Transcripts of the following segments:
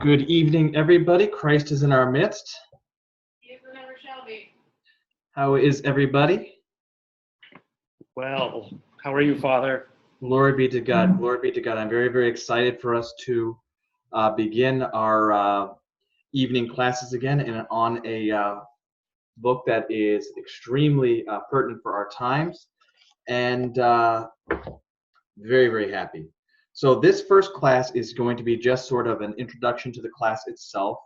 Good evening, everybody. Christ is in our midst. He is and never shall be. How is everybody? Well, how are you, Father? Glory be to God. Glory be to God. I'm very, very excited for us to begin our evening classes again and on a book that is extremely pertinent for our times, and very, very happy. So this first class is going to be just sort of an introduction to the class itself.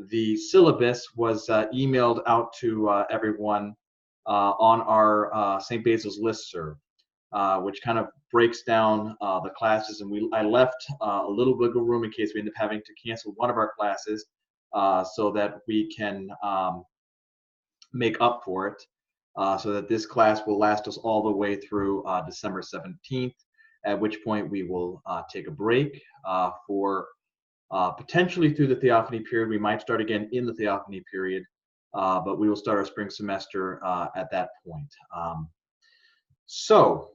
The syllabus was emailed out to everyone on our St. Basil's listserv, which kind of breaks down the classes, and I left a little wiggle room in case we end up having to cancel one of our classes so that we can make up for it, so that this class will last us all the way through December 17th, at which point we will take a break for potentially through the Theophany period. We might start again in the Theophany period, but we will start our spring semester at that point. So,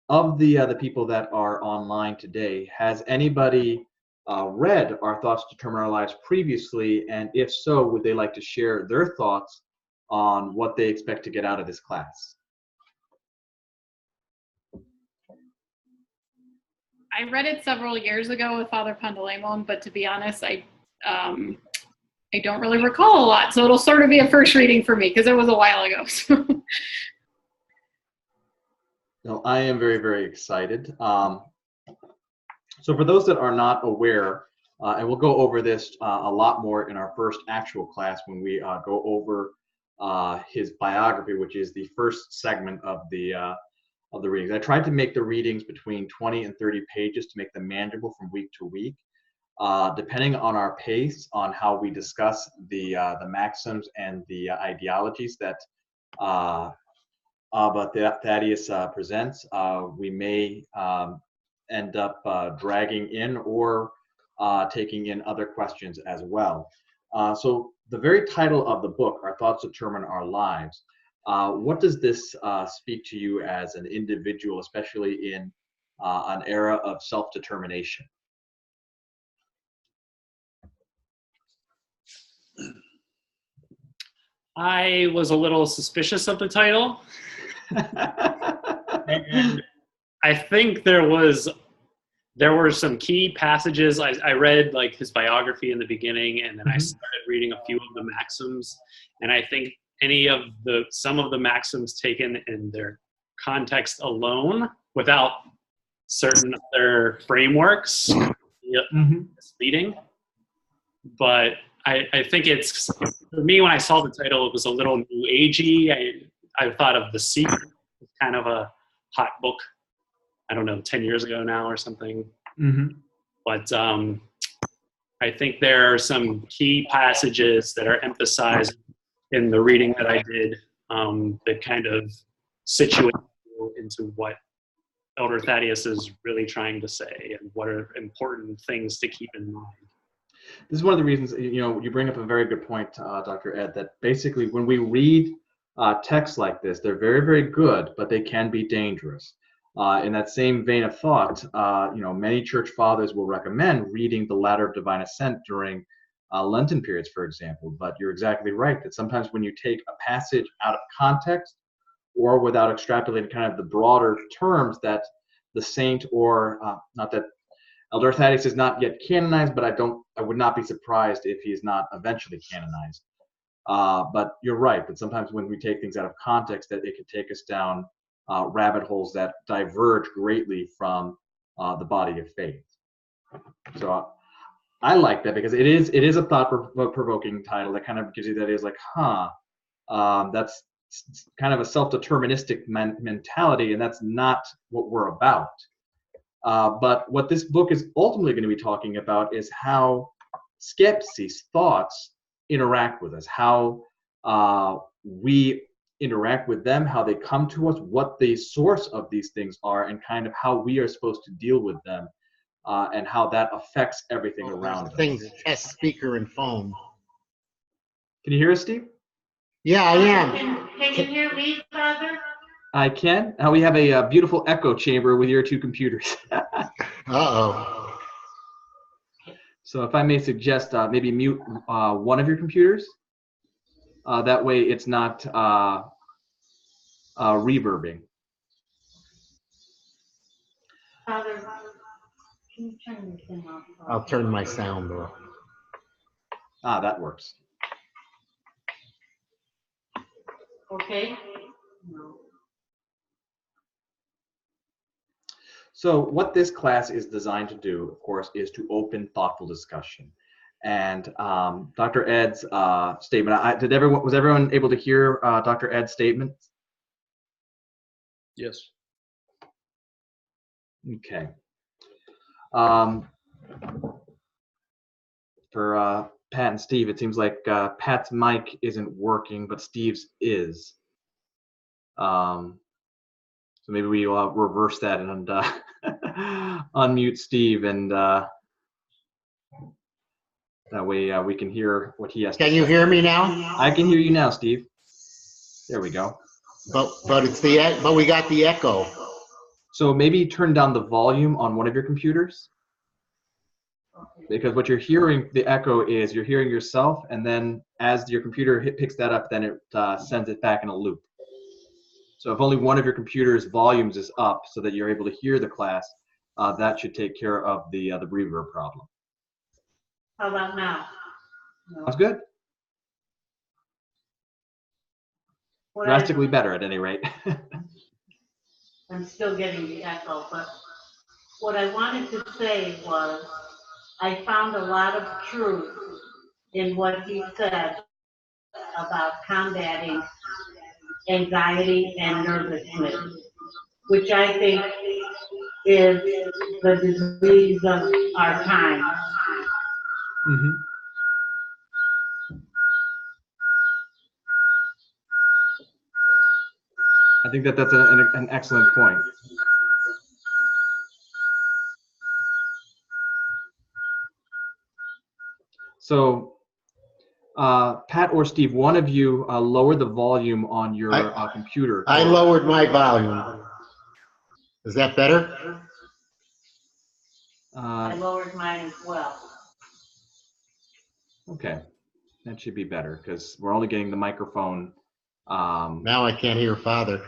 of the people that are online today, has anybody read Our Thoughts Determine Our Lives previously? And if so, would they like to share their thoughts on what they expect to get out of this class? I read it several years ago with Father Pandalemon, but to be honest, I don't really recall a lot. So it'll sort of be a first reading for me because it was a while ago. No, I am very, very excited. So for those that are not aware, and we'll go over this a lot more in our first actual class when we go over his biography, which is the first segment of the readings. I tried to make the readings between 20 and 30 pages to make them manageable from week to week. Depending on our pace, on how we discuss the maxims and the ideologies that Thaddeus presents, we may end up dragging in or taking in other questions as well. So the very title of the book, Our Thoughts Determine Our Lives, what does this speak to you as an individual, especially in an era of self-determination? I was a little suspicious of the title. And I think there were some key passages. I read like his biography in the beginning, and then I started reading a few of the maxims, and I think some of the maxims taken in their context alone, without certain other frameworks, misleading. But I think it's, for me, when I saw the title, it was a little new agey. I thought of The Secret, kind of a hot book, I don't know, 10 years ago now or something. But I think there are some key passages that are emphasized in the reading that I did that kind of situate into what Elder Thaddeus is really trying to say and what are important things to keep in mind. This is one of the reasons, you bring up a very good point, Dr. Ed, that basically when we read texts like this, they're very, very good, but they can be dangerous. In that same vein of thought, many church fathers will recommend reading the Ladder of Divine Ascent during Lenten periods, for example. But you're exactly right that sometimes when you take a passage out of context or without extrapolating kind of the broader terms that the saint, or not that Elder Thaddeus is not yet canonized, but I would not be surprised if he is not eventually canonized. But you're right that sometimes when we take things out of context, that it can take us down rabbit holes that diverge greatly from the body of faith. So I like that because it is a thought-provoking title that kind of gives you that is like, that's kind of a self-deterministic mentality, and that's not what we're about. But what this book is ultimately going to be talking about is how skeptics' thoughts interact with us, how we interact with them, how they come to us, what the source of these things are, and kind of how we are supposed to deal with them, and how that affects everything around us. Things, test speaker and phone. Can you hear us, Steve? Yeah, I am. Can you hear me, Father? I can. Now we have a beautiful echo chamber with your two computers. Uh-oh. So if I may suggest, maybe mute one of your computers. That way it's not reverbing. Father, can you turn this thing off? I'll turn my sound off. Ah, that works. Okay? No. So what this class is designed to do, of course, is to open thoughtful discussion. And Dr. Ed's statement, was everyone able to hear Dr. Ed's statement? Yes. Okay. For Pat and Steve, it seems like Pat's mic isn't working, but Steve's is. So maybe we'll reverse that and unmute Steve, and that way we can hear what he has to say. Can you hear me now? I can hear you now, Steve. There we go. But we got the echo. So maybe turn down the volume on one of your computers, because what you're hearing, the echo is you're hearing yourself, and then as your computer picks that up, then it sends it back in a loop. So if only one of your computer's volumes is up so that you're able to hear the class, that should take care of the reverb problem. How about now? No. Sounds good. What Drastically better at any rate. I'm still getting the echo, but what I wanted to say was I found a lot of truth in what he said about combating anxiety and nervousness, which I think is the disease of our time. Mm-hmm. I think that's an excellent point. So, Pat or Steve, one of you lower the volume on your computer. I lowered my volume. Is that better? I lowered mine as well. Okay, that should be better because we're only getting the microphone. Now I can't hear Father.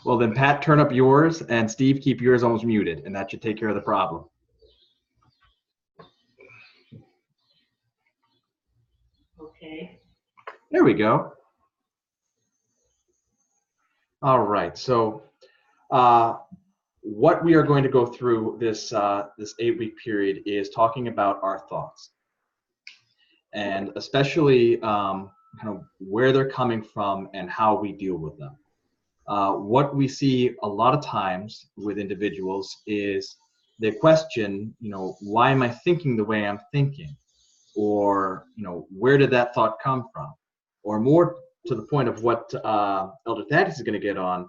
Well, then Pat, turn up yours, and Steve, keep yours almost muted, and that should take care of the problem. Okay. There we go. All right, so what we are going to go through this 8-week period is talking about our thoughts, and especially kind of where they're coming from and how we deal with them. What we see a lot of times with individuals is they question, why am I thinking the way I'm thinking? Or, where did that thought come from? Or more to the point of what Elder Thaddeus is going to get on,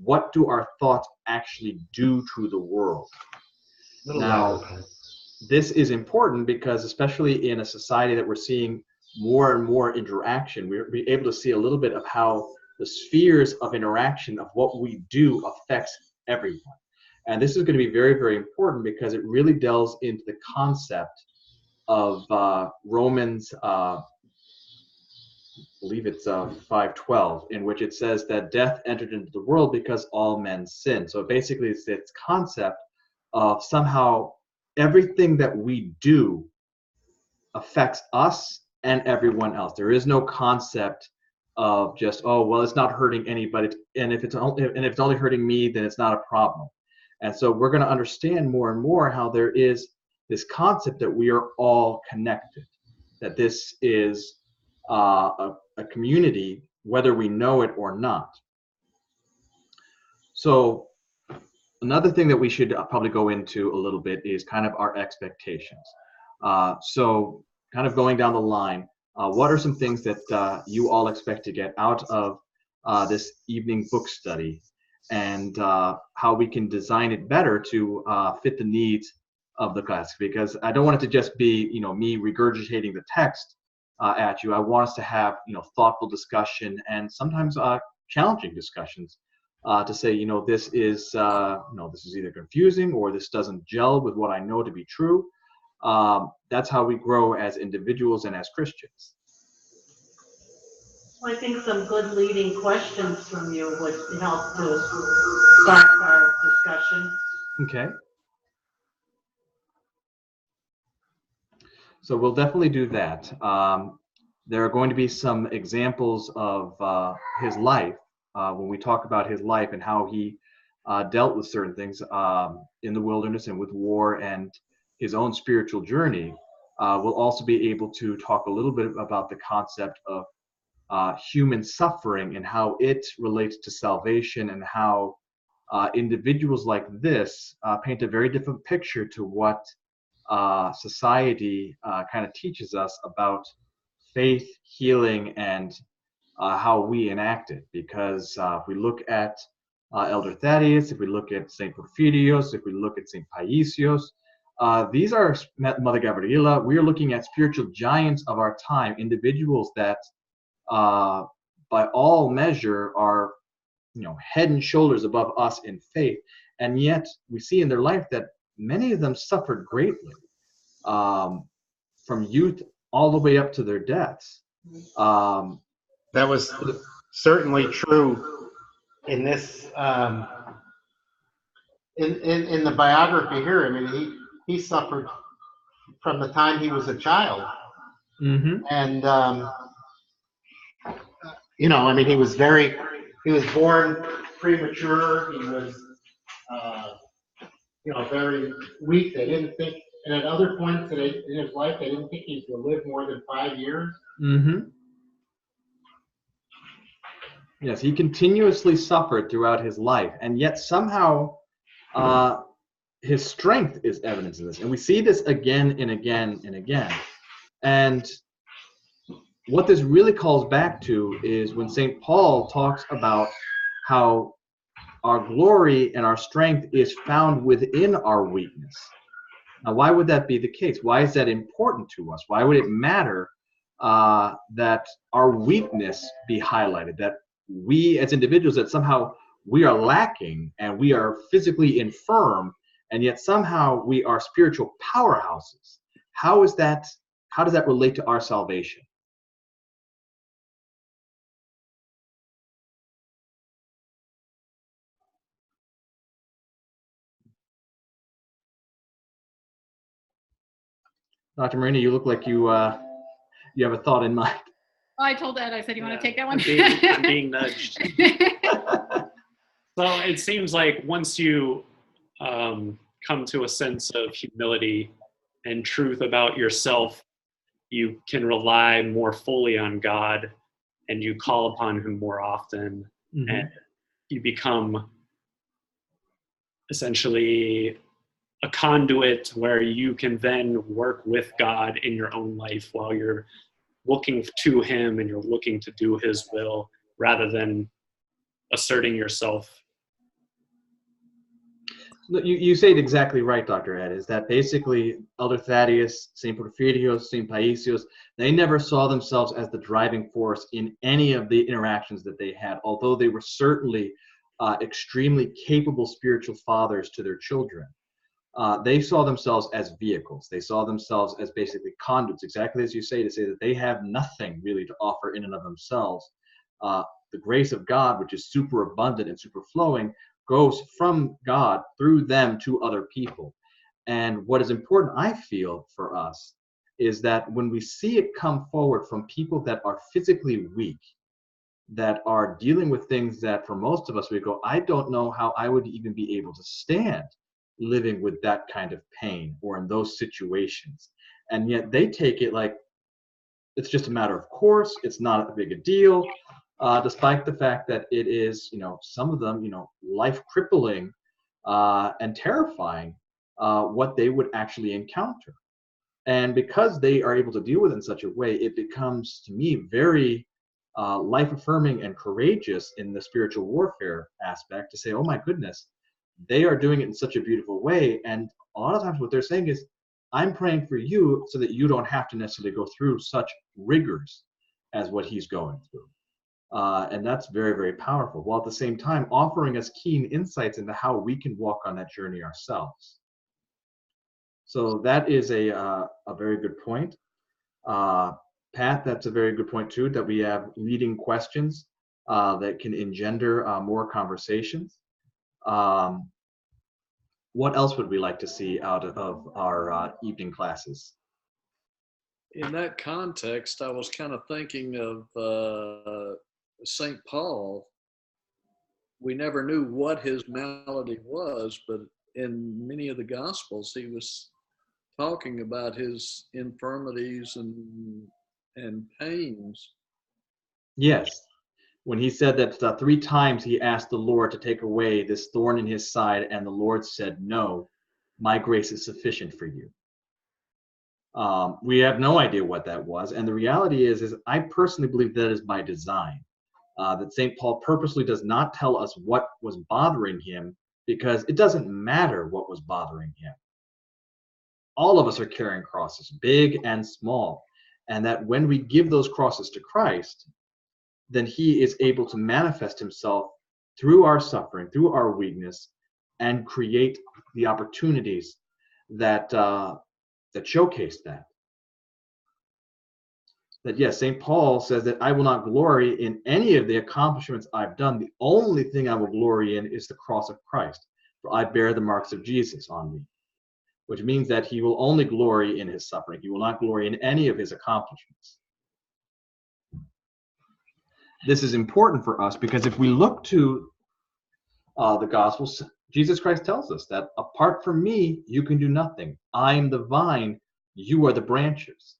what do our thoughts actually do to the world? Now, this is important because especially in a society that we're seeing more and more interaction, we're able to see a little bit of how the spheres of interaction of what we do affects everyone. And this is going to be very, very important because it really delves into the concept of Romans, I believe it's 5:12, in which it says that death entered into the world because all men sinned. So basically it's this concept of somehow everything that we do affects us and everyone else. There is no concept of just, oh, well, it's not hurting anybody, and if it's only hurting me, then it's not a problem. And so we're going to understand more and more how there is this concept that we are all connected, that this is a community, whether we know it or not. So another thing that we should probably go into a little bit is kind of our expectations. So kind of going down the line, what are some things that you all expect to get out of this evening book study, and how we can design it better to fit the needs of the class? Because I don't want it to just be, me regurgitating the text at you. I want us to have, thoughtful discussion and sometimes challenging discussions to say, this is, this is either confusing or this doesn't gel with what I know to be true. That's how we grow as individuals and as Christians. Well, I think some good leading questions from you would help to start our discussion. Okay. So we'll definitely do that. There are going to be some examples of his life when we talk about his life and how he dealt with certain things in the wilderness and with war and his own spiritual journey. We'll also be able to talk a little bit about the concept of human suffering and how it relates to salvation, and how individuals like this paint a very different picture to what society kind of teaches us about faith, healing, and how we enact it. Because if we look at Elder Thaddeus, if we look at St. Porphyrios, if we look at St. Paisios, these are Mother Gabriela. We are looking at spiritual giants of our time, individuals that by all measure are head and shoulders above us in faith, and yet we see in their life that many of them suffered greatly, from youth all the way up to their deaths. That was certainly true in this, in the biography here. I mean, he suffered from the time he was a child. Mm-hmm. And, I mean, he was born premature. He was, very weak. They didn't think, and at other points in his life, they didn't think he would live more than 5 years. Mm-hmm. Yes, he continuously suffered throughout his life, and yet somehow his strength is evidence in this. And we see this again and again and again. And what this really calls back to is when St. Paul talks about how our glory and our strength is found within our weakness. Now, why would that be the case? Why is that important to us? Why would it matter that our weakness be highlighted, that we as individuals, that somehow we are lacking and we are physically infirm, and yet somehow we are spiritual powerhouses? How does that relate to our salvation? Dr. Marina, you look like you have a thought in mind. Oh, I told Ed, I said, you want to take that one? I'm being nudged. So it seems like once you come to a sense of humility and truth about yourself, you can rely more fully on God, and you call upon him more often. Mm-hmm. And you become essentially a conduit where you can then work with God in your own life while you're looking to him and you're looking to do his will rather than asserting yourself. You say it exactly right, Dr. Ed, is that basically Elder Thaddeus, St. Porphyrios, St. Paisios, they never saw themselves as the driving force in any of the interactions that they had, although they were certainly extremely capable spiritual fathers to their children. They saw themselves as vehicles. They saw themselves as basically conduits, exactly as you say, to say that they have nothing really to offer in and of themselves. The grace of God, which is super abundant and super flowing, goes from God through them to other people. And what is important, I feel, for us is that when we see it come forward from people that are physically weak, that are dealing with things that for most of us, we go, I don't know how I would even be able to stand living with that kind of pain or in those situations. And yet they take it like it's just a matter of course, it's not a big a deal, despite the fact that it is, some of them, life crippling and terrifying what they would actually encounter. And because they are able to deal with it in such a way, it becomes, to me, very life-affirming and courageous in the spiritual warfare aspect to say, oh my goodness, they are doing it in such a beautiful way. And a lot of times what they're saying is, I'm praying for you so that you don't have to necessarily go through such rigors as what he's going through. And that's very, very powerful, while at the same time offering us keen insights into how we can walk on that journey ourselves. So that is a very good point. Pat, that's a very good point too, that we have leading questions that can engender more conversations. What else would we like to see out of our evening classes? In that context, I was kind of thinking of St. Paul. We never knew what his malady was, but in many of the Gospels, he was talking about his infirmities and pains. Yes. When he said that 3 times he asked the Lord to take away this thorn in his side, and the Lord said, "No, my grace is sufficient for you." We have no idea what that was, and the reality is I personally believe that is by design. That St. Paul purposely does not tell us what was bothering him, because it doesn't matter what was bothering him. All of us are carrying crosses, big and small, and that when we give those crosses to Christ, then he is able to manifest himself through our suffering, through our weakness, and create the opportunities that showcase that. That yes, St. Paul says that I will not glory in any of the accomplishments I've done. The only thing I will glory in is the cross of Christ, for I bear the marks of Jesus on me, which means that he will only glory in his suffering. He will not glory in any of his accomplishments. This is important for us because if we look to the Gospels, Jesus Christ tells us that apart from me, you can do nothing. I am the vine, you are the branches.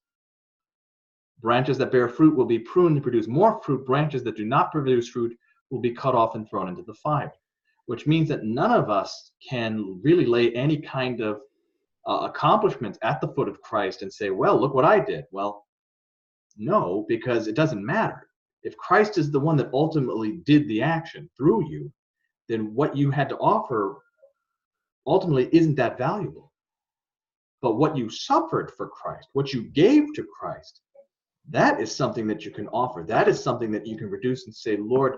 Branches that bear fruit will be pruned and produce more fruit. Branches that do not produce fruit will be cut off and thrown into the fire, which means that none of us can really lay any kind of accomplishments at the foot of Christ and say, well, look what I did. Well, no, because it doesn't matter. If Christ is the one that ultimately did the action through you, then what you had to offer ultimately isn't that valuable. But what you suffered for Christ, what you gave to Christ, that is something that you can offer. That is something that you can produce and say, Lord,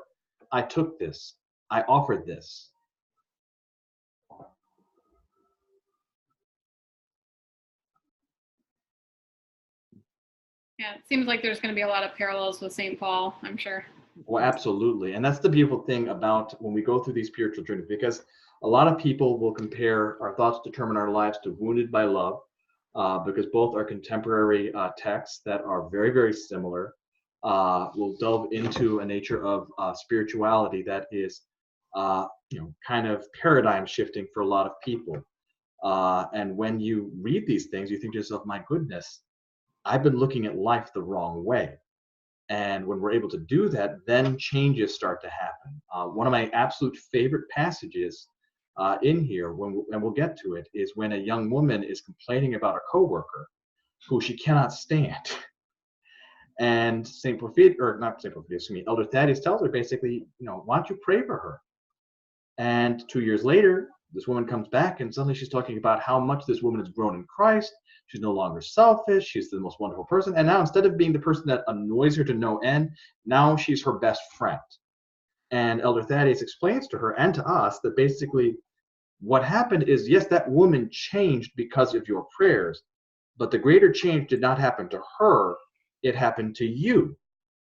I took this. I offered this. Yeah, it seems like there's going to be a lot of parallels with St. Paul, I'm sure. Well, absolutely. And that's the beautiful thing about when we go through these spiritual journeys, because a lot of people will compare Our Thoughts Determine Our Lives to Wounded by Love, because both are contemporary texts that are very, very similar. We'll delve into a nature of spirituality that is, kind of paradigm shifting for a lot of people. And when you read these things, you think to yourself, my goodness, I've been looking at life the wrong way. And when we're able to do that, then changes start to happen. One of my absolute favorite passages in here, and we'll get to it, is when a young woman is complaining about a coworker who she cannot stand. And Elder Thaddeus tells her basically, why don't you pray for her? And 2 years later, this woman comes back and suddenly she's talking about how much this woman has grown in Christ. She's no longer selfish. She's the most wonderful person. And now instead of being the person that annoys her to no end, now she's her best friend. And Elder Thaddeus explains to her and to us that basically what happened is, yes, that woman changed because of your prayers, but the greater change did not happen to her. It happened to you.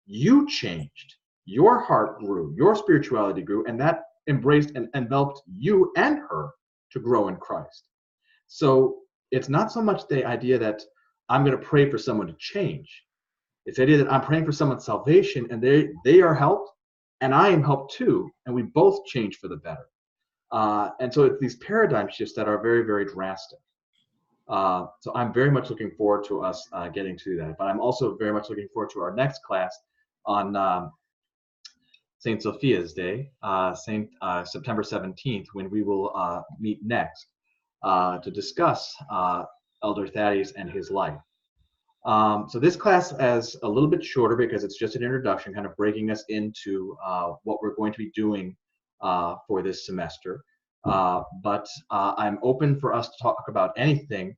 You changed. Your heart grew. Your spirituality grew. And that embraced and enveloped you and her to grow in Christ. So it's not so much the idea that I'm going to pray for someone to change. It's the idea that I'm praying for someone's salvation and they are helped and I am helped too. And we both change for the better. And so it's these paradigm shifts that are very, very drastic. So I'm very much looking forward to us getting to that. But I'm also very much looking forward to our next class on St. Sophia's Day, September 17th, when we will meet next to discuss Elder Thaddeus and his life. So this class is a little bit shorter because it's just an introduction, kind of breaking us into what we're going to be doing for this semester. But I'm open for us to talk about anything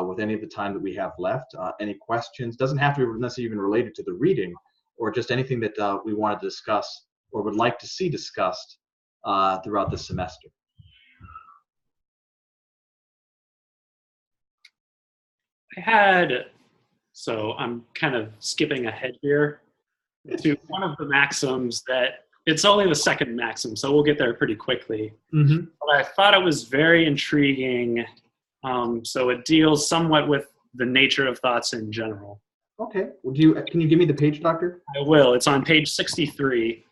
with any of the time that we have left. Any questions, doesn't have to be necessarily even related to the reading or just anything that we want to discuss or would like to see discussed throughout this semester. So I'm kind of skipping ahead here to one of the maxims that it's only the second maxim, so we'll get there pretty quickly. Mm-hmm. But I thought it was very intriguing. So it deals somewhat with the nature of thoughts in general. Okay. Well, can you give me the page, Doctor? I will. It's on page 63.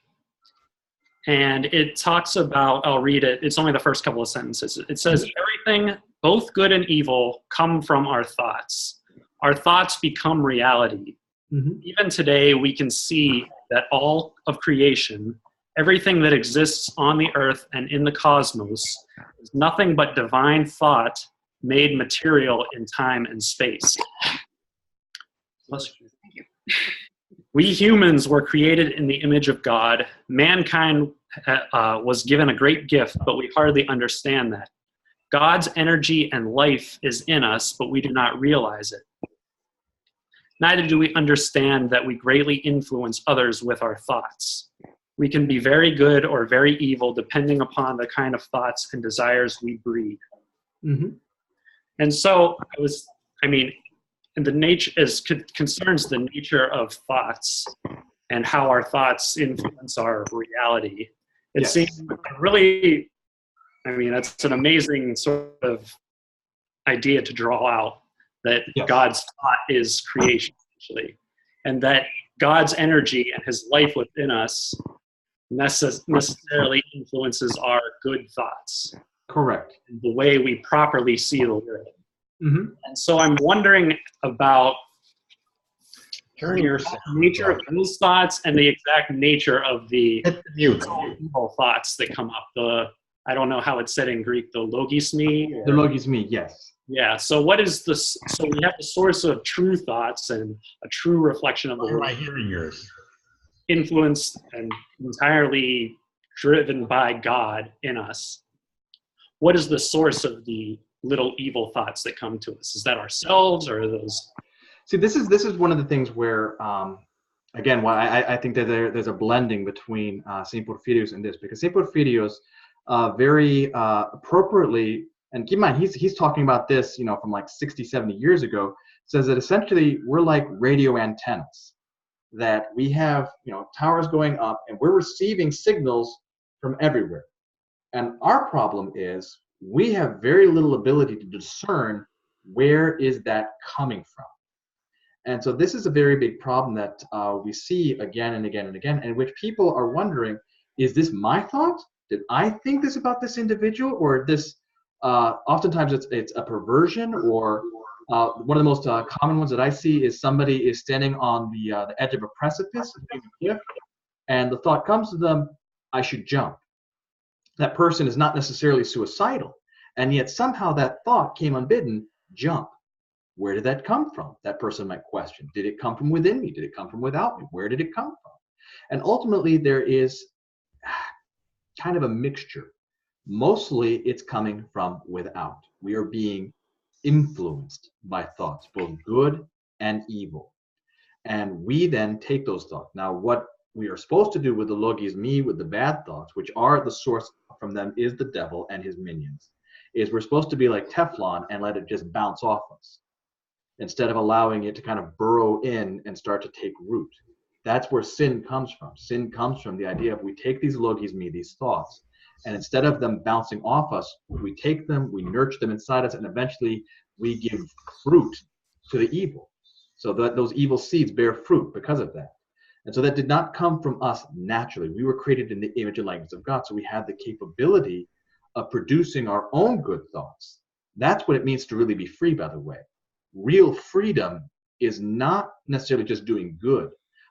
And it talks about, I'll read it. It's only the first couple of sentences. It says, everything, both good and evil, come from our thoughts. Our thoughts become reality. Mm-hmm. Even today, we can see that all of creation, everything that exists on the earth and in the cosmos, is nothing but divine thought made material in time and space. Thank you. We humans were created in the image of God. Mankind was given a great gift, but we hardly understand that. God's energy and life is in us, but we do not realize it. Neither do we understand that we greatly influence others with our thoughts. We can be very good or very evil depending upon the kind of thoughts and desires we breed. Mm-hmm. And so and the nature concerns the nature of thoughts and how our thoughts influence our reality. It Yes. seems really, that's an amazing sort of idea to draw out, that Yes. God's thought is creation, actually, and that God's energy and his life within us necessarily influences our good thoughts, Correct. the way we properly see the world. Mm-hmm. And so I'm wondering about Turn your the nature of those thoughts and the exact nature of the hit the mute. evil thoughts that come up. I don't know how it's said in Greek, the logisme. The logisme, yes. Yeah, so what is this? So we have the source of true thoughts and a true reflection of the Why am I world, hearing yours? influenced and entirely driven by God in us. What is the source of the little evil thoughts that come to us? Is that ourselves, or are those? See, this is one of the things where, again, why I think that there's a blending between St. Porphyrios and this, because St. Porphyrios very appropriately, and keep in mind, he's talking about this, from like 60, 70 years ago, says that essentially we're like radio antennas, that we have, towers going up and we're receiving signals from everywhere. And our problem is we have very little ability to discern where is that coming from. And so this is a very big problem that we see again and again and again, in which people are wondering, is this my thought? Did I think this about this individual? Or this, oftentimes it's a perversion, or one of the most common ones that I see is somebody is standing on the edge of a precipice, and the thought comes to them, I should jump. That person is not necessarily suicidal, and yet somehow that thought came unbidden, jump. Where did that come from? That person might question. Did it come from within me? Did it come from without me? Where did it come from? And ultimately, there is kind of a mixture. Mostly, it's coming from without. We are being influenced by thoughts, both good and evil. And we then take those thoughts. Now, what we are supposed to do with the logisme, with the bad thoughts, which are the source from them is the devil and his minions, is we're supposed to be like Teflon and let it just bounce off us, instead of allowing it to kind of burrow in and start to take root. That's where sin comes from. Sin comes from the idea of we take these logisme, these thoughts, and instead of them bouncing off us, we take them, we nurture them inside us, and eventually we give fruit to the evil. So that those evil seeds bear fruit because of that. And so that did not come from us naturally. We were created in the image and likeness of God, so we have the capability of producing our own good thoughts. That's what it means to really be free, by the way. Real freedom is not necessarily just doing good,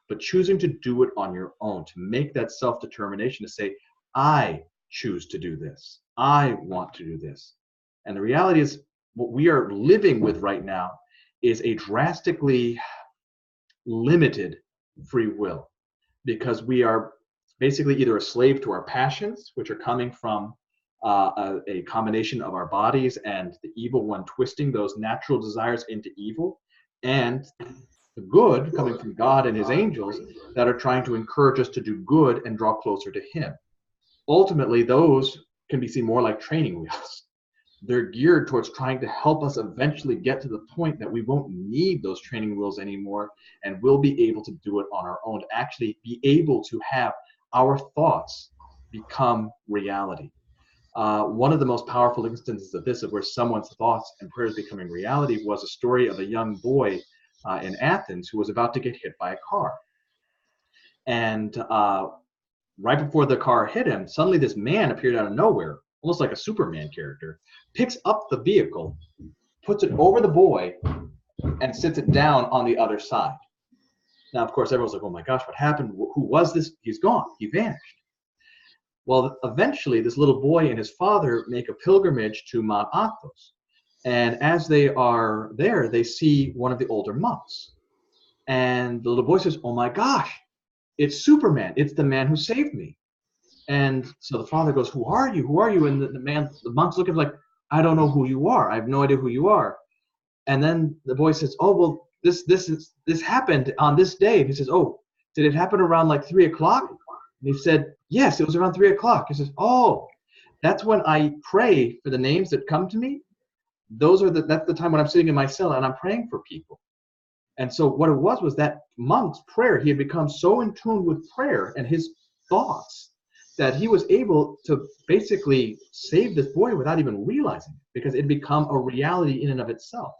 but choosing to do it on your own, to make that self-determination to say, I choose to do this. I want to do this. And the reality is, what we are living with right now is a drastically limited free will, because we are basically either a slave to our passions, which are coming from a combination of our bodies and the evil one twisting those natural desires into evil, and the good coming from God and his angels that are trying to encourage us to do good and draw closer to him. Ultimately, those can be seen more like training wheels. They're geared towards trying to help us eventually get to the point that we won't need those training wheels anymore, and we'll be able to do it on our own, to actually be able to have our thoughts become reality. One of the most powerful instances of this, of where someone's thoughts and prayers becoming reality, was a story of a young boy in Athens who was about to get hit by a car. And right before the car hit him, suddenly this man appeared out of nowhere, almost like a Superman character, picks up the vehicle, puts it over the boy, and sits it down on the other side. Now, of course, everyone's like, oh my gosh, what happened? Who was this? He's gone. He vanished. Well, eventually, this little boy and his father make a pilgrimage to Mount Athos. And as they are there, they see one of the older monks. And the little boy says, oh my gosh, it's Superman. It's the man who saved me. And so the father goes, who are you? Who are you? And the monk's looking like, I don't know who you are. I have no idea who you are. And then the boy says, oh, well, this happened on this day. And he says, oh, did it happen around like 3 o'clock? And he said, yes, it was around 3 o'clock. He says, oh, that's when I pray for the names that come to me. That's the time when I'm sitting in my cell and I'm praying for people. And so what it was that monk's prayer, he had become so in tune with prayer and his thoughts that he was able to basically save this boy without even realizing it, because it had become a reality in and of itself.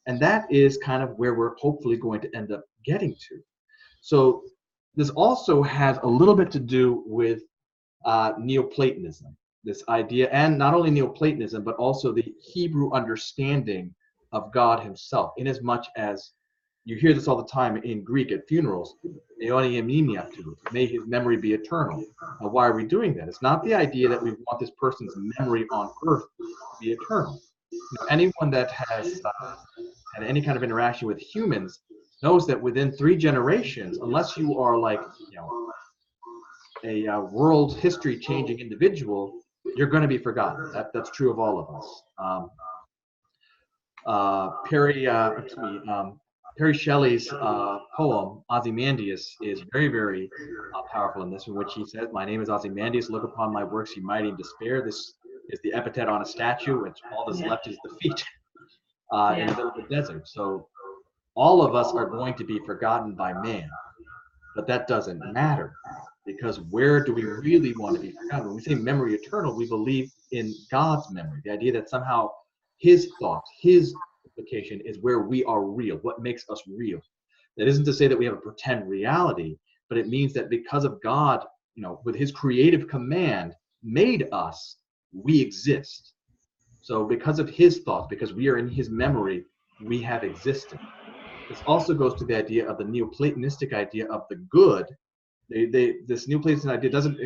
And that is kind of where we're hopefully going to end up getting to. So this also has a little bit to do with Neoplatonism, this idea, and not only Neoplatonism, but also the Hebrew understanding of God himself, inasmuch as you hear this all the time in Greek at funerals, may his memory be eternal. Now, why are we doing that? It's not the idea that we want this person's memory on earth to be eternal. Anyone that has had any kind of interaction with humans knows that within 3 generations, unless you are like, a world history changing individual, you're going to be forgotten. That's true of all of us. Perry Shelley's poem, Ozymandias, is very, very powerful in this, in which he says, my name is Ozymandias, look upon my works, you mighty in despair. This is the epithet on a statue, which all that's left is the feet in the middle of the desert. So all of us are going to be forgotten by man, but that doesn't matter, because where do we really want to be forgotten? When we say memory eternal, we believe in God's memory, the idea that somehow his thoughts, his implication is where we are real, what makes us real. That isn't to say that we have a pretend reality, but it means that because of God, with his creative command, made us, we exist. So because of his thoughts, because we are in his memory, we have existed. This also goes to the idea of the Neoplatonistic idea of the good. This Neoplatonistic idea doesn't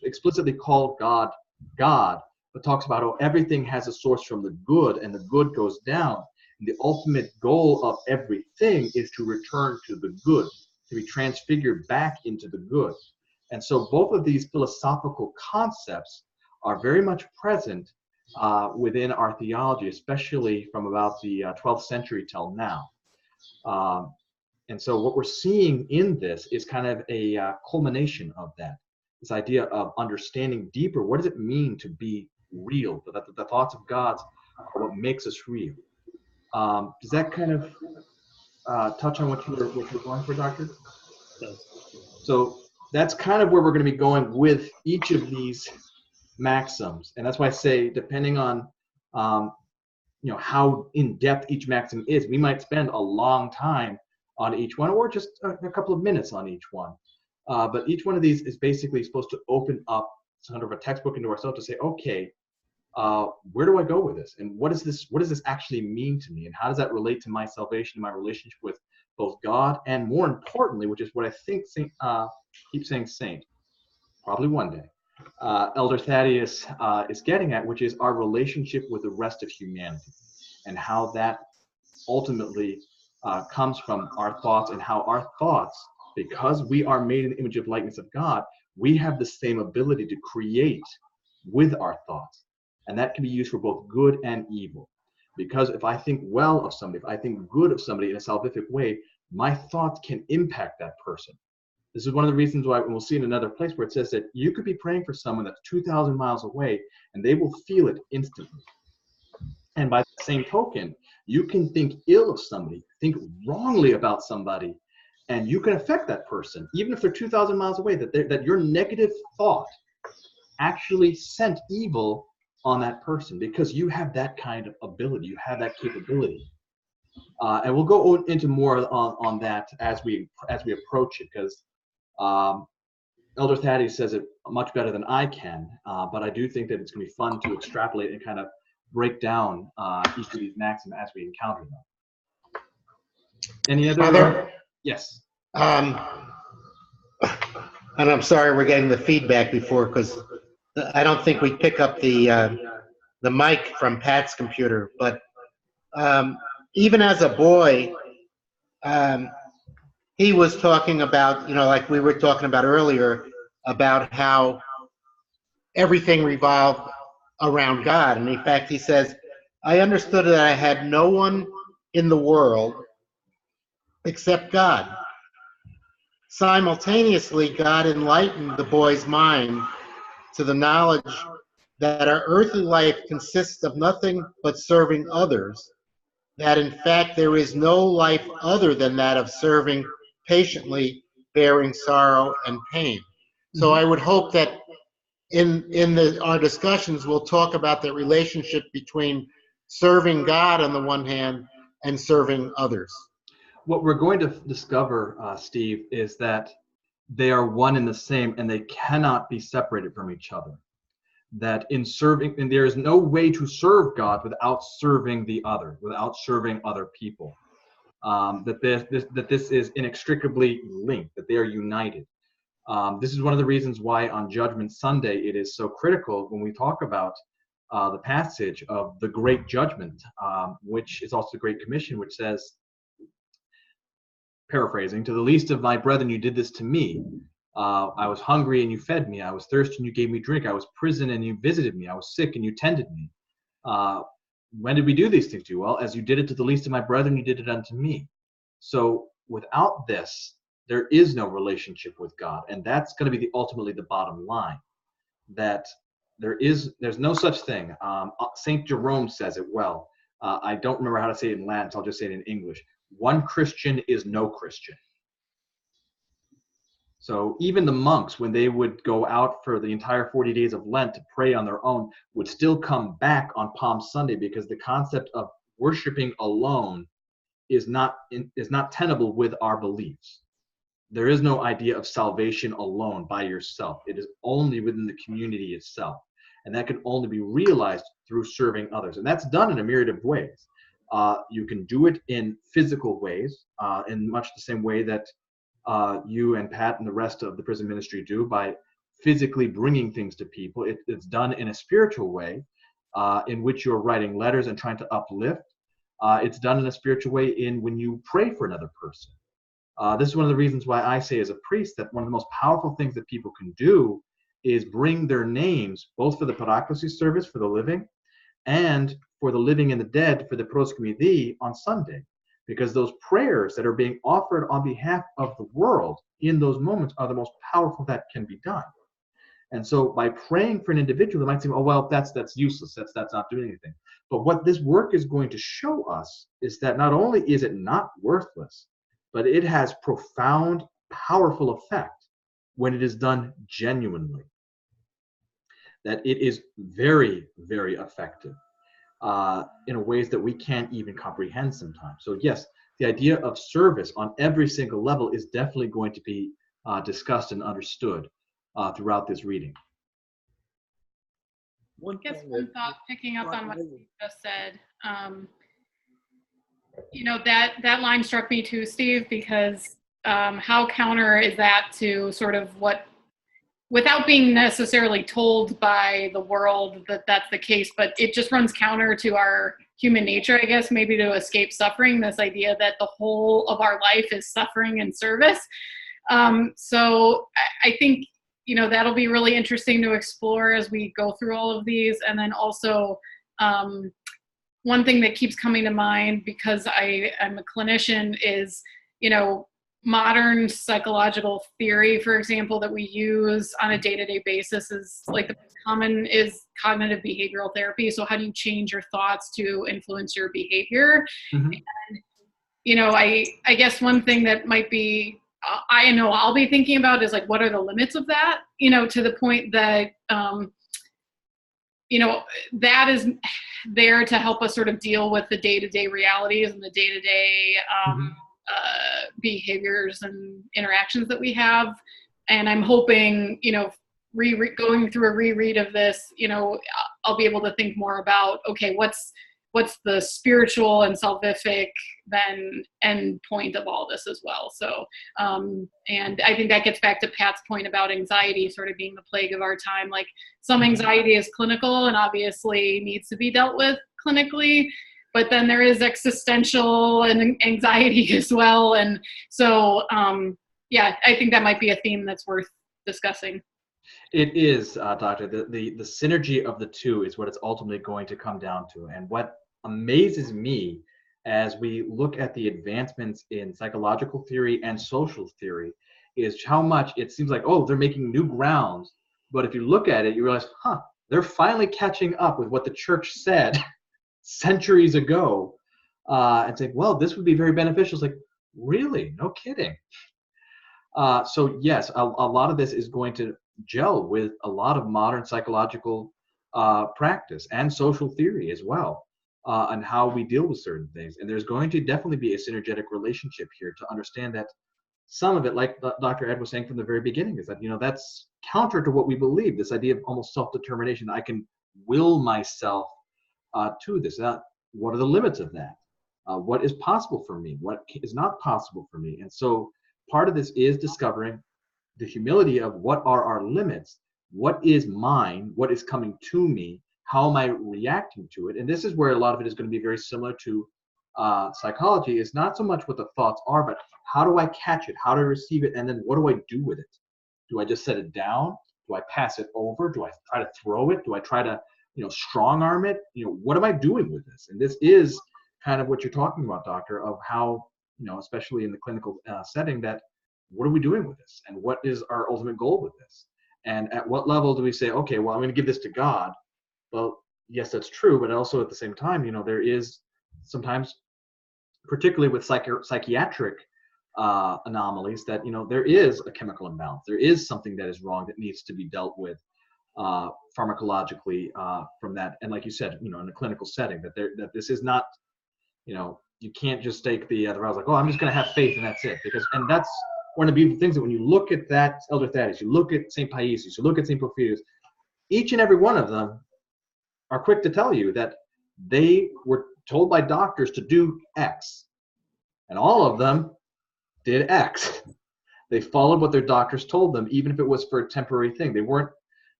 explicitly call God God, but talks about how everything has a source from the good, and the good goes down. And the ultimate goal of everything is to return to the good, to be transfigured back into the good. And so both of these philosophical concepts are very much present within our theology, especially from about the 12th century till now. And so what we're seeing in this is kind of a culmination of that, this idea of understanding deeper, what does it mean to be real, that the thoughts of God are what makes us real. Does that kind of touch on what you were going for, Doctor? So that's kind of where we're going to be going with each of these maxims, and that's why I say, depending on how in depth each maxim is, we might spend a long time on each one, or just a couple of minutes on each one. But each one of these is basically supposed to open up sort of a textbook into ourselves to say, okay, where do I go with this? And what does this actually mean to me? And how does that relate to my salvation, my relationship with both God, and more importantly, which is what I think keep saying Saint, probably one day, Elder Thaddeus is getting at, which is our relationship with the rest of humanity, and how that ultimately comes from our thoughts, and how our thoughts, because we are made in the image of likeness of God, we have the same ability to create with our thoughts. And that can be used for both good and evil. Because if I think well of somebody, if I think good of somebody in a salvific way, my thoughts can impact that person. This is one of the reasons why, and we'll see in another place where it says that you could be praying for someone that's 2,000 miles away and they will feel it instantly. And by the same token, you can think ill of somebody, think wrongly about somebody, and you can affect that person, even if they're 2,000 miles away, that your negative thought actually sent evil on that person, because you have that kind of ability, you have that capability. And we'll go into more on that as we approach it, because Elder Thaddeus says it much better than I can, but I do think that it's going to be fun to extrapolate and kind of break down each of these maxims as we encounter them. Any other? Father? Yes. And I'm sorry we're getting the feedback before, because I don't think we pick up the mic from Pat's computer. But even as a boy, he was talking about, like we were talking about earlier, about how everything revolved around God. And in fact, he says, I understood that I had no one in the world except God. Simultaneously, God enlightened the boy's mind to the knowledge that our earthly life consists of nothing but serving others, that in fact there is no life other than that of serving patiently, bearing sorrow and pain. So I would hope that in our discussions we'll talk about the relationship between serving God on the one hand and serving others. What we're going to discover, Steve, is that they are one and the same, and they cannot be separated from each other. That in serving, and there is no way to serve God without serving the other, without serving other people. That this is inextricably linked, that they are united. This is one of the reasons why on Judgment Sunday it is so critical when we talk about the passage of the Great Judgment, which is also the Great Commission, which says, paraphrasing, to the least of my brethren you did this to me. I was hungry and you fed me. I was thirsty and you gave me drink. I was in prison and you visited me. I was sick and you tended me. When did we do these things to you? Well, as you did it to the least of my brethren, you did it unto me. So without this, there is no relationship with God. And that's going to be ultimately the bottom line, that there's no such thing. St. Jerome says it well. I don't remember how to say it in Latin, so I'll just say it in English. One Christian is no Christian. So even the monks, when they would go out for the entire 40 days of Lent to pray on their own, would still come back on Palm Sunday, because the concept of worshiping alone is not tenable with our beliefs. There is no idea of salvation alone by yourself. It is only within the community itself. And that can only be realized through serving others. And that's done in a myriad of ways. You can do it in physical ways, in much the same way that you and Pat and the rest of the prison ministry do, by physically bringing things to people. It's done in a spiritual way, in which you're writing letters and trying to uplift. It's done in a spiritual way when you pray for another person. This is one of the reasons why I say as a priest that one of the most powerful things that people can do is bring their names, both for the Paraclesis service for the living and for the living and the dead for the Proskyme on Sunday. Because those prayers that are being offered on behalf of the world in those moments are the most powerful that can be done. And so by praying for an individual, it might seem, oh, well, that's useless. That's not doing anything. But what this work is going to show us is that not only is it not worthless, but it has profound, powerful effect when it is done genuinely. That it is very, very effective. In ways that we can't even comprehend sometimes. So yes, the idea of service on every single level is definitely going to be discussed and understood throughout this reading. I guess one thought, picking up on what Steve just said, that line struck me too, Steve, because how counter is that to sort of what, without being necessarily told by the world that that's the case, but it just runs counter to our human nature, I guess, maybe to escape suffering, this idea that the whole of our life is suffering and service. So I think, that'll be really interesting to explore as we go through all of these. And then also, one thing that keeps coming to mind, because I'm a clinician, is modern psychological theory, for example, that we use on a day-to-day basis is like the most common is cognitive behavioral therapy. So how do you change your thoughts to influence your behavior? Mm-hmm. And, I guess one thing that might be, I know I'll be thinking about is like, what are the limits of that? To the point that, that is there to help us sort of deal with the day-to-day realities and the day-to-day behaviors and interactions that we have. And I'm hoping, going through a reread of this, I'll be able to think more about, okay, what's the spiritual and salvific then end point of all this as well. So, and I think that gets back to Pat's point about anxiety sort of being the plague of our time. Like some anxiety is clinical and obviously needs to be dealt with clinically, but then there is existential and anxiety as well. And so, I think that might be a theme that's worth discussing. It is, Doctor. The synergy of the two is what it's ultimately going to come down to. And what amazes me as we look at the advancements in psychological theory and social theory is how much it seems like, they're making new grounds. But if you look at it, you realize, they're finally catching up with what the church said centuries ago. And say, well, this would be very beneficial. It's like, really? No kidding. So yes, a lot of this is going to gel with a lot of modern psychological practice and social theory as well, on how we deal with certain things. And there's going to definitely be a synergetic relationship here to understand that some of it, like Dr. Ed was saying from the very beginning, is that, that's counter to what we believe, this idea of almost self-determination. I can will myself to this. Now, what are the limits of that? What is possible for me? What is not possible for me? And so part of this is discovering the humility of what are our limits, what is mine, what is coming to me, how am I reacting to it? And this is where a lot of it is going to be very similar to psychology. Is not so much what the thoughts are, but how do I catch it, how do I receive it, and then what do I do with it? Do I just set it down? Do I pass it over? Do I try to throw it? Do I try to strong arm it? What am I doing with this? And this is kind of what you're talking about, Doctor, of how, especially in the clinical setting, that what are we doing with this? And what is our ultimate goal with this? And at what level do we say, okay, well, I'm going to give this to God? Well, yes, that's true. But also at the same time, there is sometimes, particularly with psychiatric anomalies, that, there is a chemical imbalance. There is something that is wrong that needs to be dealt with pharmacologically from that. And like you said, in a clinical setting, that this is not, you can't just take the route like, I'm just going to have faith and that's it. And that's one of the beautiful things, that when you look at that Elder Thaddeus, you look at St. Paisius, you look at St. Porphyrius, each and every one of them are quick to tell you that they were told by doctors to do X. And all of them did X. They followed what their doctors told them, even if it was for a temporary thing. They weren't,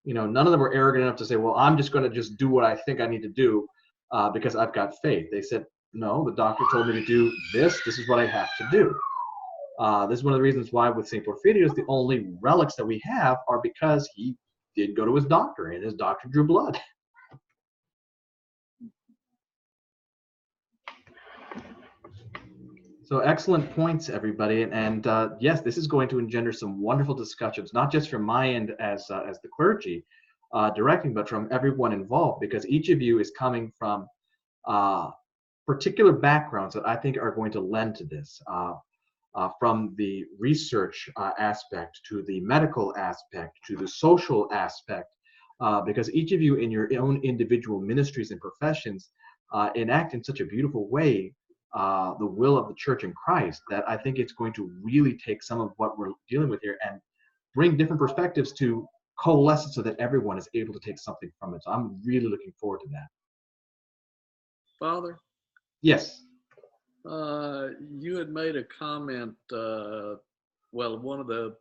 none of them were arrogant enough to say, well, I'm just going to just do what I think I need to do because I've got faith. They said, no, the doctor told me to do this. This is what I have to do. This is one of the reasons why with St. Porphyrius, the only relics that we have are because he did go to his doctor and his doctor drew blood. So excellent points, everybody. And yes, this is going to engender some wonderful discussions, not just from my end as the clergy directing, but from everyone involved, because each of you is coming from particular backgrounds that I think are going to lend to this. From the research aspect to the medical aspect to the social aspect, because each of you in your own individual ministries and professions enact in such a beautiful way the will of the church in Christ, that I think it's going to really take some of what we're dealing with here and bring different perspectives to coalesce it so that everyone is able to take something from it. So I'm really looking forward to that. Father? Yes. You had made a comment, one of the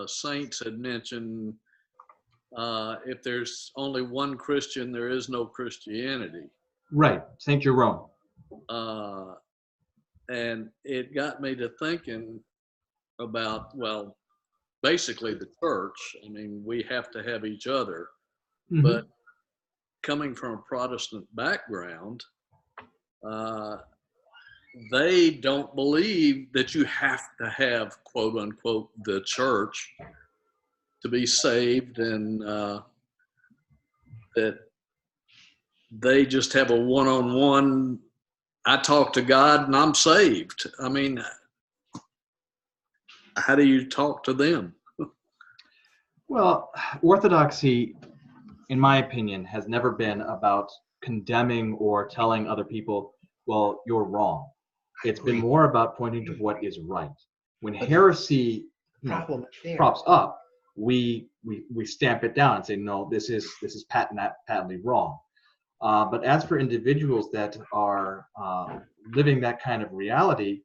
saints had mentioned if there's only one Christian, there is no Christianity. Right, St. Jerome. And it got me to thinking about, basically the church. I mean, we have to have each other. Mm-hmm. But coming from a Protestant background, they don't believe that you have to have, quote unquote, the church to be saved, and that they just have a one-on-one, I talk to God and I'm saved. I mean, how do you talk to them? Well, orthodoxy, in my opinion, has never been about condemning or telling other people, well, you're wrong. It's been more about pointing to what is right. When heresy Problem is there. props up, we stamp it down and say, no, this is patently wrong. But as for individuals that are living that kind of reality,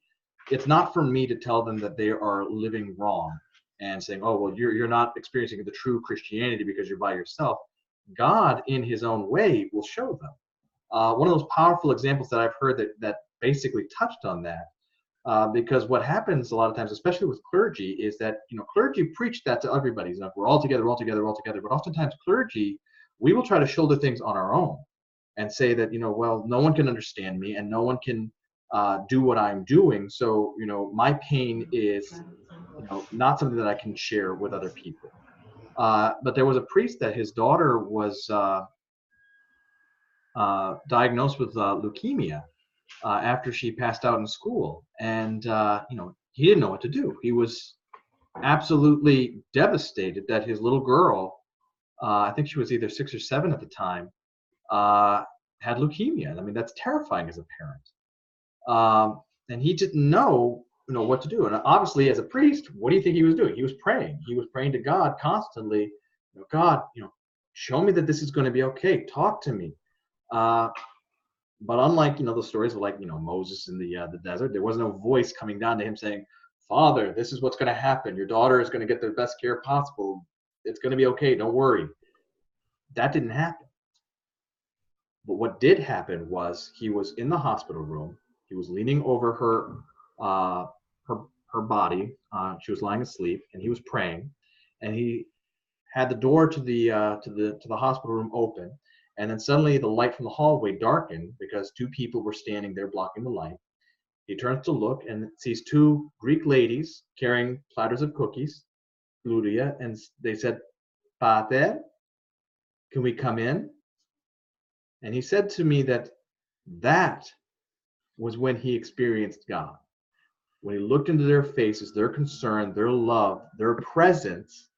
it's not for me to tell them that they are living wrong and saying, oh, well, you're not experiencing the true Christianity because you're by yourself. God, in his own way, will show them. One of those powerful examples that I've heard that basically touched on that, because what happens a lot of times, especially with clergy, is that clergy preach that to everybody. We're all together, we're all together, we're all together. But oftentimes clergy, we will try to shoulder things on our own and say that well, no one can understand me and no one can do what I'm doing. So my pain is not something that I can share with other people. But there was a priest that his daughter was diagnosed with leukemia after she passed out in school, and he didn't know what to do. He was absolutely devastated that his little girl, I think she was either 6 or 7 at the time, had leukemia. I mean, that's terrifying as a parent. And he didn't know what to do. And obviously, as a priest, what do you think he was doing? He was praying. He was praying to God constantly. God, show me that this is going to be okay. Talk to me. But unlike the stories of Moses in the desert, there was no voice coming down to him saying, Father, this is what's going to happen. Your daughter is going to get the best care possible. It's going to be okay. Don't worry. That didn't happen. But what did happen was he was in the hospital room. He was leaning over her body. She was lying asleep, and he was praying. And he had the door to the hospital room open. And then suddenly the light from the hallway darkened because 2 people were standing there blocking the light. He turns to look and sees 2 Greek ladies carrying platters of cookies, Ludia, and they said, Pater, can we come in? And he said to me that was when he experienced God. When he looked into their faces, their concern, their love, their presence,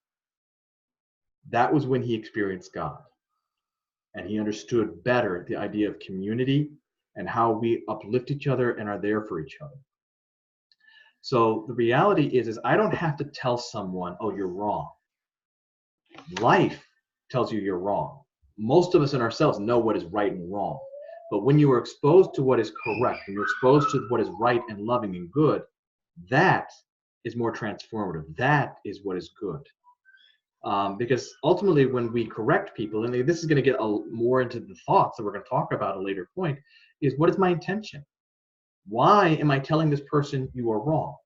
that was when he experienced God. And he understood better the idea of community and how we uplift each other and are there for each other. So the reality is I don't have to tell someone, oh, you're wrong. Life tells you you're wrong. Most of us in ourselves know what is right and wrong. But when you are exposed to what is correct, when you're exposed to what is right and loving and good, that is more transformative. That is what is good. Because ultimately, when we correct people, and this is going to get more into the thoughts that we're going to talk about at a later point, is what is my intention? Why am I telling this person you are wrong?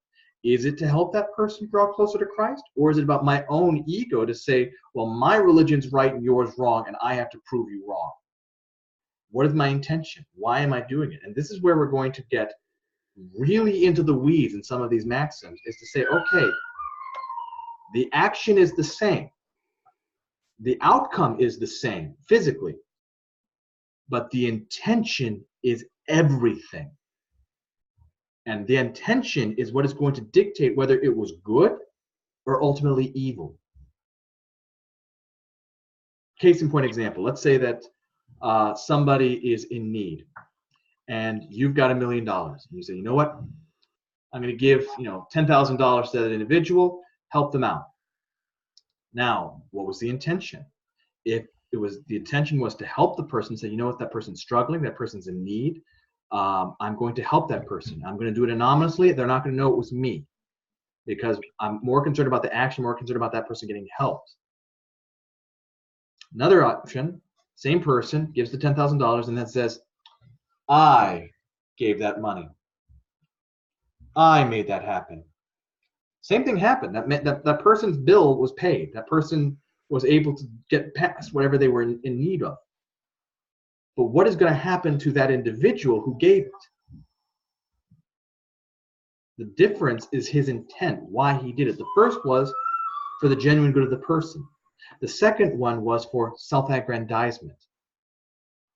Is it to help that person draw closer to Christ? Or is it about my own ego to say, well, my religion's right and yours wrong, and I have to prove you wrong? What is my intention? Why am I doing it? And this is where we're going to get really into the weeds in some of these maxims, is to say, okay, the action is the same. The outcome is the same physically, but the intention is everything. And the intention is what is going to dictate whether it was good or ultimately evil. Case in point example, let's say that somebody is in need and you've got $1 million. And you say, you know what? I'm going to give $10,000 to that individual, help them out. Now, what was the intention? If the intention was to help the person, say, you know what, that person's struggling, that person's in need, I'm going to help that person. I'm going to do it anonymously. They're not going to know it was me because I'm more concerned about the action, more concerned about that person getting helped. Another option, same person gives the $10,000 and then says, I gave that money. I made that happen. Same thing happened. That meant that person's bill was paid. That person was able to get past whatever they were in need of. But what is going to happen to that individual who gave it? The difference is his intent, why he did it. The first was for the genuine good of the person. The second one was for self-aggrandizement,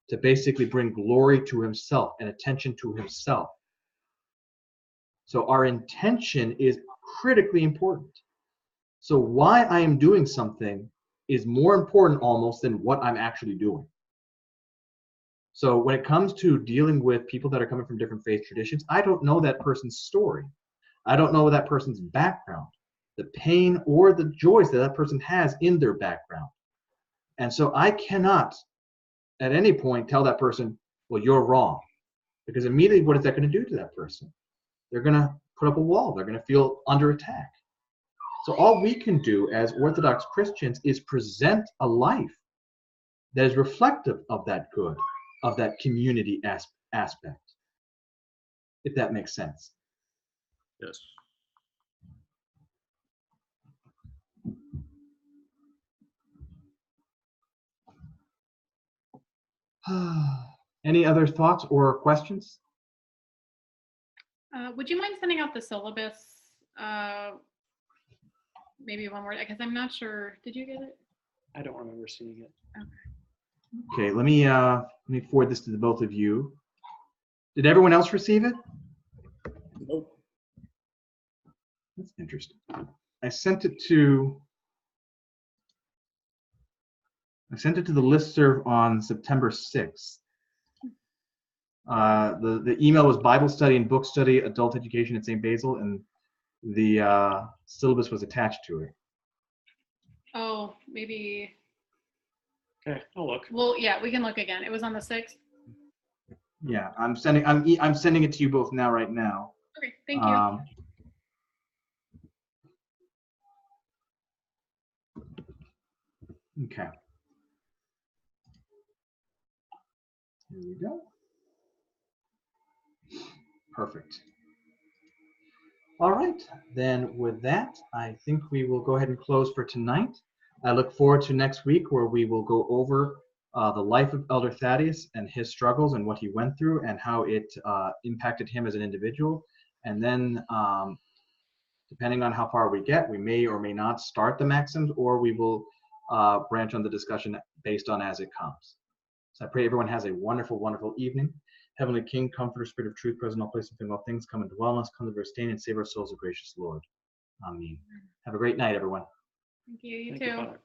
to basically bring glory to himself and attention to himself. So our intention is critically important. So why I am doing something is more important almost than what I'm actually doing. So when it comes to dealing with people that are coming from different faith traditions, I don't know that person's story. I don't know that person's background, the pain or the joys that that person has in their background. And so I cannot at any point tell that person, well, you're wrong. Because immediately what is that going to do to that person? They're going to put up a wall. They're going to feel under attack. So all we can do as Orthodox Christians is present a life that is reflective of that good, of that community aspect, if that makes sense. Yes. Any other thoughts or questions? Would you mind sending out the syllabus? Maybe one more, because I'm not sure. Did you get it? I don't remember seeing it. Okay. Okay, let me forward this to the both of you. Did everyone else receive it? Nope. That's interesting. I sent it to the listserv on September 6th. The email was Bible study and book study, adult education at St. Basil, and the syllabus was attached to it. Oh, maybe. Okay, I'll look. Well, yeah, we can look again. It was on the 6th. Yeah, I'm sending it to you both now, right now. Okay, thank you. Okay. Here we go. Perfect. All right, then with that, I think we will go ahead and close for tonight. I look forward to next week where we will go over the life of Elder Thaddeus and his struggles and what he went through and how it impacted him as an individual. And then depending on how far we get, we may or may not start the maxims, or we will branch on the discussion based on as it comes. So I pray everyone has a wonderful, wonderful evening. Heavenly King, Comforter, Spirit of Truth, present in all places, in all things, come and dwell in us, come to sustain and save our souls, O gracious Lord. Amen. Have a great night, everyone. Thank you. You Thank too. you, Father.